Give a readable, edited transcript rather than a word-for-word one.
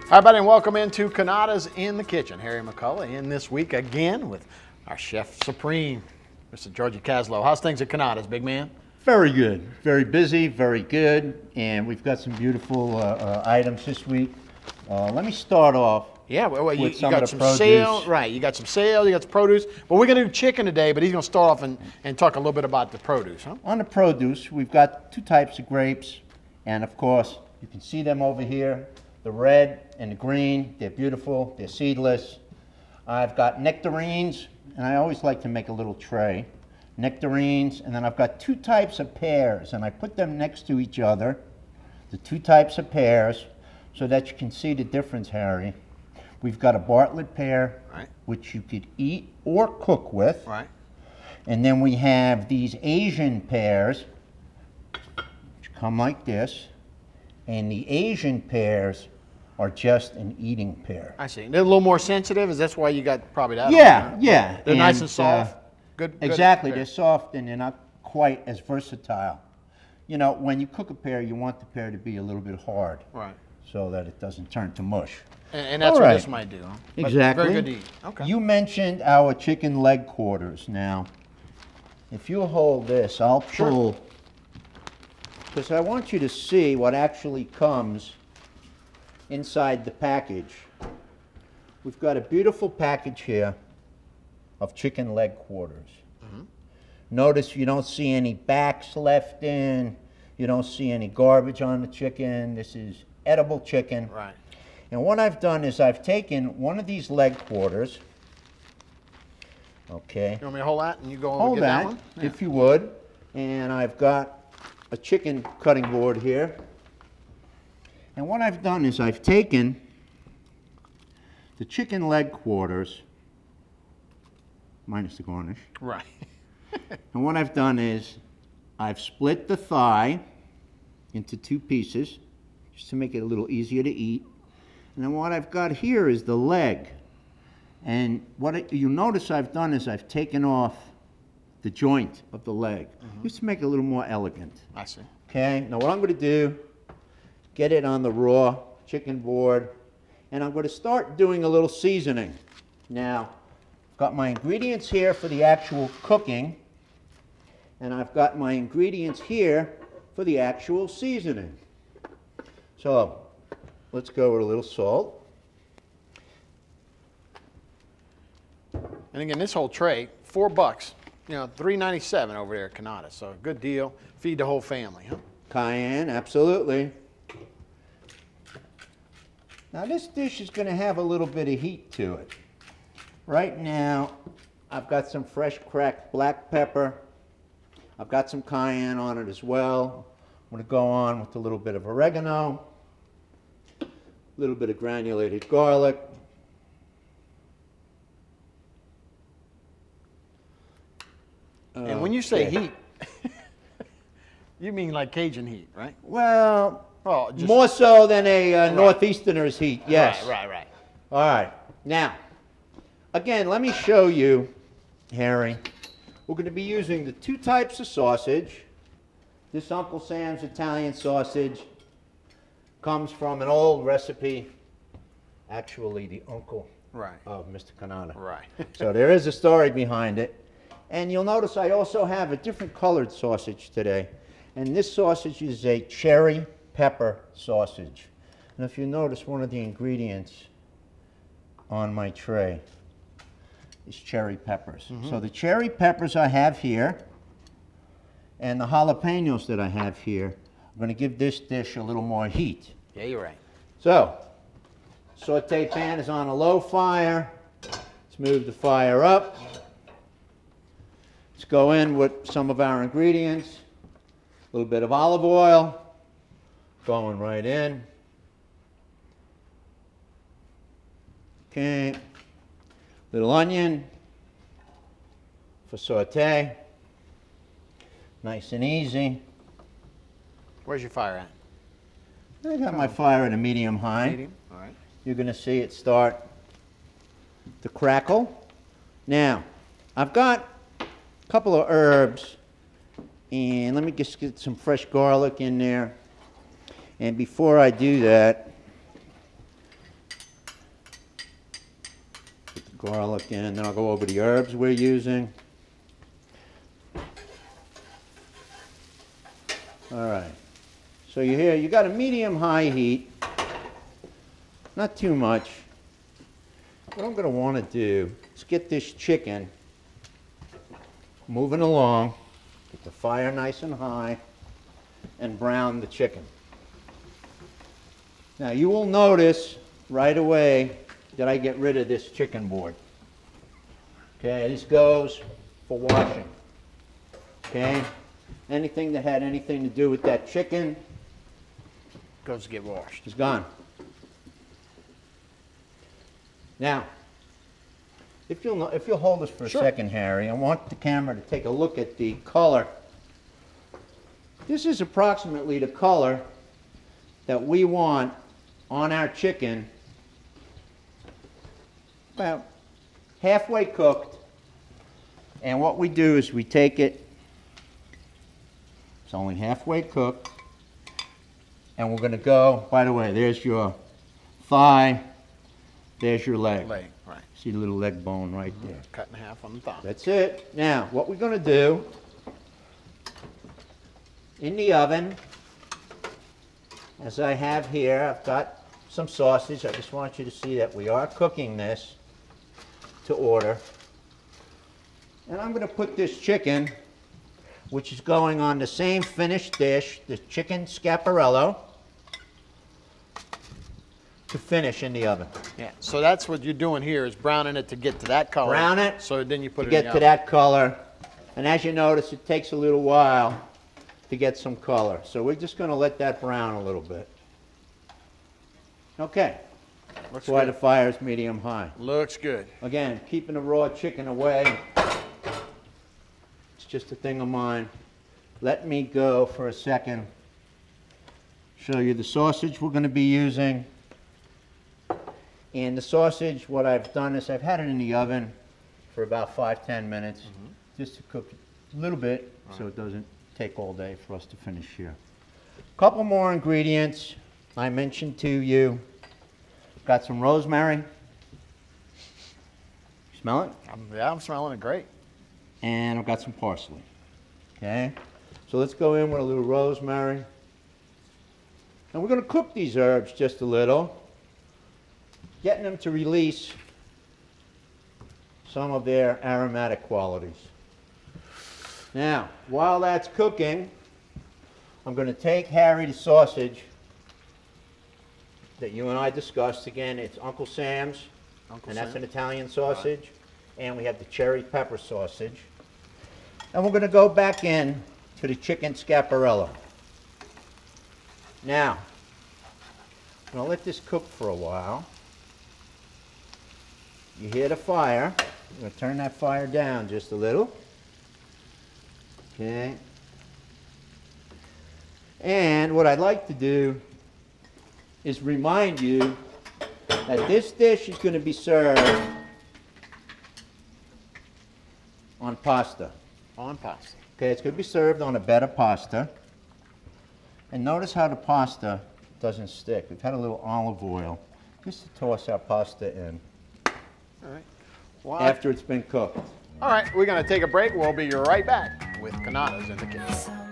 Hi, everybody, and welcome into Cannata's in the Kitchen. Harry McCullough in this week again with our Chef Supreme, Mr. Georgie Caslow. How's things at Cannata's, big man? Very good. Very busy, very good. And we've got some beautiful items this week. Let me start off. Yeah, well, you with some got of some the produce. sales, right? You got some sales, you got some produce. But we're going to do chicken today, but he's going to start off and talk a little bit about the produce, huh? On the produce, we've got two types of grapes. And of course, you can see them over here. The red and the green, they're beautiful, they're seedless. I've got nectarines, and I always like to make a little tray. Nectarines, and then I've got two types of pears, and I put them next to each other, the two types of pears, so that you can see the difference, Harry. We've got a Bartlett pear, right, which you could eat or cook with. Right. And then we have these Asian pears, which come like this. And the Asian pears are just an eating pear. I see. They're a little more sensitive. Is that why you got probably that? Yeah, on, yeah. They're nice and soft. Good. Exactly. Good They're soft and they're not quite as versatile. You know, when you cook a pear, you want the pear to be a little bit hard, right, so that it doesn't turn to mush. And that's what this might do. Huh? Exactly. Very good to eat. Okay. You mentioned our chicken leg quarters. Now, if you hold this, I'll pull, because I want you to see what actually comes inside the package. We've got a beautiful package here of chicken leg quarters. Mm-hmm. Notice you don't see any backs left in, you don't see any garbage on the chicken. This is edible chicken. Right. And what I've done is I've taken one of these leg quarters. Okay. You want me to hold that and you go Hold get that, one? Yeah. if you would. And I've got a chicken cutting board here. And what I've done is I've taken the chicken leg quarters, minus the garnish. Right. And what I've done is I've split the thigh into two pieces, just to make it a little easier to eat. And then what I've got here is the leg. And what you notice I've done is I've taken off the joint of the leg, just to make it a little more elegant. I see. Okay, now what I'm going to do, get it on the raw chicken board, and I'm going to start doing a little seasoning. Now, I've got my ingredients here for the actual cooking, and I've got my ingredients here for the actual seasoning. So, let's go with a little salt. And again, this whole tray, $4. You know, $3.97 over there at Cannata. So a good deal. Feed the whole family, huh? Cayenne, absolutely. Now this dish is going to have a little bit of heat to it. Right now, I've got some fresh cracked black pepper. I've got some cayenne on it as well. I'm going to go on with a little bit of oregano, a little bit of granulated garlic. And when you say heat, you mean like Cajun heat, right? Well, just more so than a Northeasterner's heat, yes. Right. All right. Now, again, let me show you, Harry. We're going to be using the two types of sausage. This Uncle Sam's Italian sausage comes from an old recipe, actually the uncle of Mr. Cannata. Right. So there is a story behind it. And you'll notice I also have a different colored sausage today. And this sausage is a cherry pepper sausage. And if you notice, one of the ingredients on my tray is cherry peppers. So the cherry peppers I have here and the jalapenos that I have here are going to give this dish a little more heat. Yeah, you're right. So, saute pan is on a low fire. Let's move the fire up. Let's go in with some of our ingredients. A little bit of olive oil, going right in. Okay, little onion for saute. Nice and easy. Where's your fire at? I got my fire at a medium high. Medium, all right. You're going to see it start to crackle. Now, I've got a couple of herbs, and let me just get some fresh garlic in there. And before I do that, garlic in, then I'll go over the herbs we're using. All right, so you got a medium-high heat, not too much. What I'm going to want to do is get this chicken moving along, get the fire nice and high, and brown the chicken. Now you will notice right away that I get rid of this chicken board. Okay, this goes for washing. Okay, anything that had anything to do with that chicken Goes to get washed. is gone. Now, if you'll hold this for a second, Harry, I want the camera to take a look at the color. This is approximately the color that we want on our chicken, about halfway cooked. And what we do is we take it, it's only halfway cooked, and we're going to go, by the way, there's your thigh, there's your leg. Leg, right. See the little leg bone right there. Cut in half on the thigh. That's it. Now, what we're going to do, in the oven, as I have here, I've got some sausage. I just want you to see that we are cooking this to order. And I'm going to put this chicken, which is going on the same finished dish, the chicken scaparello, to finish in the oven. Yeah, so that's what you're doing here, is browning it to get to that color. Brown it So then you put to it get in the to oven. that color. And as you notice, it takes a little while to get some color. So we're just going to let that brown a little bit. Okay. Looks That's why good. the fire is medium high. Looks good. Again, keeping the raw chicken away. It's just a thing of mine. Let me go for a second. Show you the sausage we're going to be using. And the sausage, what I've done is I've had it in the oven for about 5-10 minutes, just to cook it a little bit so it doesn't take all day for us to finish here. A couple more ingredients I mentioned to you. Got some rosemary. Smell it? Yeah, I'm smelling it great. And I've got some parsley. Okay? So let's go in with a little rosemary. And we're going to cook these herbs just a little, getting them to release some of their aromatic qualities. Now, while that's cooking, I'm going to take, Harry, the sausage that you and I discussed. Again, it's Uncle Sam's, and that's an Italian sausage. And we have the cherry pepper sausage. And we're going to go back in to the chicken scaparello. Now, I'm going to let this cook for a while. You hear the fire. I'm going to turn that fire down just a little. Okay. And what I'd like to do is remind you that this dish is going to be served on pasta. On pasta. Okay, it's going to be served on a bed of pasta. And notice how the pasta doesn't stick. We've had a little olive oil just to toss our pasta in. All right. Well, After it's been cooked. all right, we're going to take a break. We'll be right back with Cannata's in the kitchen.